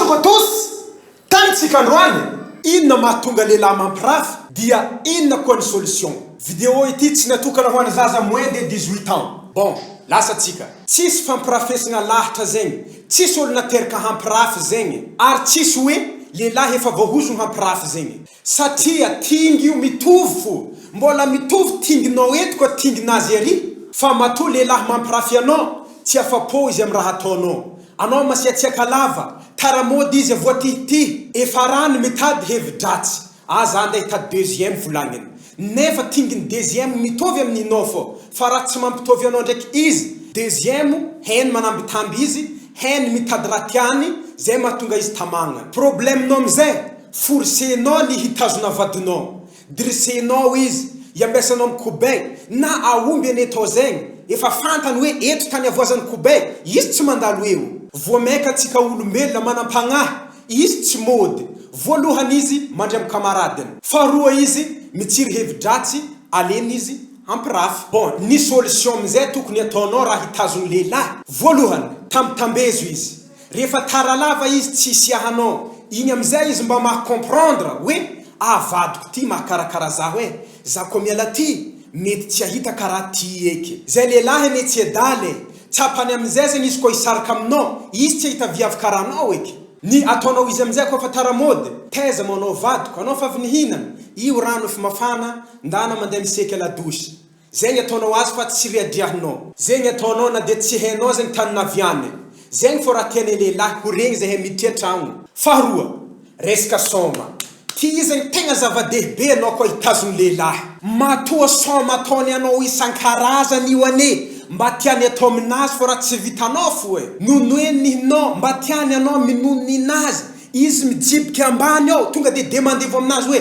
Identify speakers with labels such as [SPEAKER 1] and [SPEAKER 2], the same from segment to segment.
[SPEAKER 1] Bonjour à tous! Tantsika androany, inona mahatonga Lelahy mampirafy dia inona koa ny solution? Vidéo ity tsy natokana ho an'ny zaza moins de 18 ans. Bon, lasatsika. Tsisy fampirafesana lahatra zegny, tsisy olo nateraka hampirafy zegny, ary tsisy hoe Lelahy efa voahozony hampirafy zegny. Satria tingy io mitovy fo, mbola mitovy tinginao eto koa tinginazy ary. Fa matoa Lelahy mampirafy anao, tsy afapo izy amin'ny raha ataonao. Anao masiatsiaka lava, taramody izy voatihity, efa rano mitady hevi-dratsy. Aza andeha hitady deuxième volagniny. Nefa tinginy deuxième mitovy amin'inao fô, fa raha tsy mampitovy anao ndraiky izy. Deuxième, heny manambitamby izy, heny mitady raha tiany, zay mahatonga izy tamagna. Problemenao amizay, forsenao ny hitazona vadinao. Drisenao izy, iambesanao mikobay, na aomby ane atao zegny, efa fantany hoe eto tany avoazany kobay, izy tsy mandalo eo. Voameka tsika olombelona manam-pagnahy, izy tsy mody. Voalohany izy mandray amin'ny kamaradiny. Faharoa izy mitsiry hevi-dratsy, aleny izy hampirafy. Bon, ny solution amizay tokony ataonao raha hitazony Lelahy. Voalohany, tambitambezo izy. Rehefa taralava izy tsy isiahanao, igny amizay izy mba maha-comprendre hoe vadiko ty mahakarakara zaho hoe, za koa miala ty mety tsy ahita karaha ty eky. Zay Lelahy ane tsy edaly. Tsapany amizay zegny izy koa isaraka aminao, izy tsy ahita viavy karanao eky. Ny ataonao izy amizay koa fa taramody, taiza manao vadiko, anao fa avy nihinana, io rano efa mafana, ndana mandeha miseky aladosy. Zegny ataonao azy fa tsy riadriahinao. Zegny ataonao na de tsy hainao zegny tany naviany. Zegny fô raha tiany Lelahy ho regny zay hay mitria tragno. Faharoa, resaka soma. Ty zegny tegna zava-dehibe anao koa hitazony Lelahy. Matoa soma ataony anao isan-karazany io ane. Mba tiany atao aminazy fô raha tsy vitanao fo e. Nonoenihinao mba tiany anao minono ninazy. Izy mijiboky ambany ao, tonga de demandevo aminazy hoe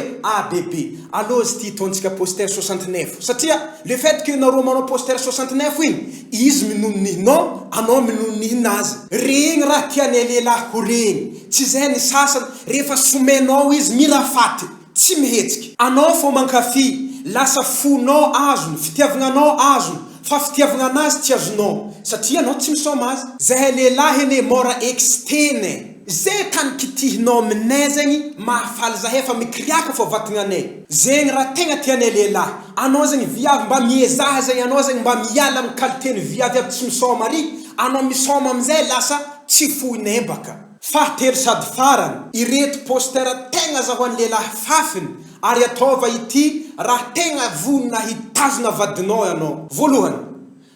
[SPEAKER 1] bébé, alozy ty tontsika poster 69. Satria le fait que nareo manao poster 69 igny, izy minononihinao, anao minononihinazy. Regny raha tiany Lelahy ho regny. Tsy zay ny sasany, rehefa somenao izy mirafaty, tsy mihetsiky. Anao fô mankafy, lasa fonao azony, fitiavananao azony. Fa fitiavagna anazy tsy azonao, satria anao tsy misoma azy. Zahay Lelahy ene mora extene. Zay tany kitihinao aminay zegny, mahafaly zahay fa mikiriaka fô vatagnanay. Zegny raha tegna tianay Lelahy. Anao zegny viavy mba miezaha zegny, anao zegny mba miala amin'ny qualité-ny viavy aby tsy misoma ary. Anao misoma amizay lasa tsy foinay baka. Fahatelo sady farany, ireto postera tegna zahoan'ny Lelahy fafiny. Ary ataova ity raha tegna vonina hitazona vadinao anao. Voalohany,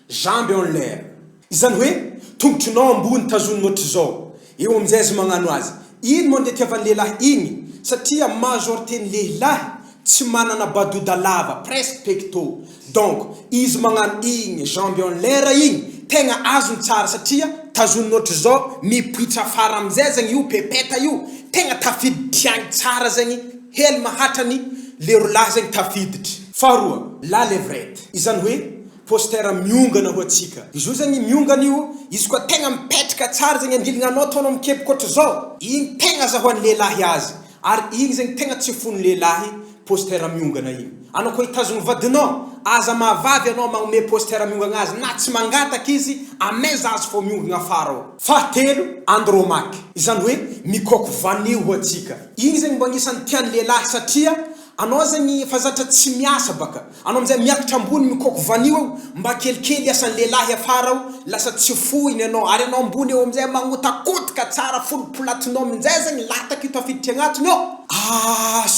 [SPEAKER 1] jambe en l'air. Izany hoe tongotronao ambony tazony notre zao. Eo amizay izy magnano azy. Ino moa nde tiavan'ny Lelahy igny? Satria majorité-ny Lelahy tsy manana badoda lava, presque pecto. Donc, izy magnano igny, jambe en l'air igny, tegna azony tsara satria tazony notre zao mipoitra afara amizay zegny io pepeta io, tegna tafidy tiagny tsara zegny. Hely mahatrany le rolahy zegny tafiditry. Faharoa, la levrette. Izany hoe postera miongana ho atsika. Izy io zegny miongana io, izy koa tegna mipetraka tsara zegny andilignanao ataonao mikepoka ohatry zao. Igny tegna zahoan'ny Lelahy azy. Ary igny zegny tegna tsy fon'ny Lelahy postera miongana igny. Anao koa hitazony vadinao, aza mahavavy anao magnome postera miongana azy, na tsy mangataka izy, ameza azy fô miongana afara ao. Fahatelo, andromaky. Izany hoe mikoko vanio ho atsika. Igny zegny mba agnisan'ny tian'ny Lelahy satria anao zegny fa zatra tsy miasa baka. Anao amizay miakatra ambony mikoko vanio ao, mba kelikely asan'ny Lelahy afara ao, lasa tsy foiny anao. Ary anao ambony eo amizay magnotakotika tsara folopolatinao amizay zegny lataka io tafiditry agnatiny ao.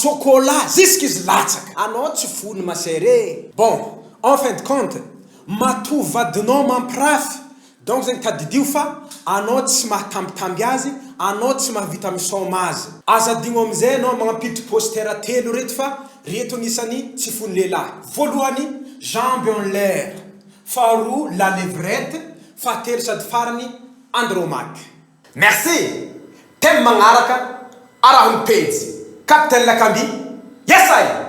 [SPEAKER 1] Chocolat, jusqu'izy latsaka. Anao tsy fony masere. Bon, en fin de compte, matoa vadinao mampirafy. Donc zegny tadidio fa anao tsy mahatambitamby azy, anao tsy mahavita misoma azy. Aza digno amizay anao magnampiditry postera telo reto fa reto agnisan'ny tsy fon'ny Lelahy. Voalohany, jambe en l'air. Faharoa, la levrette. Fahatelo sady farany, andromaky. Merci. Thème magnaraka arahony pejy. Capitaine Lac Ambi. Yes I.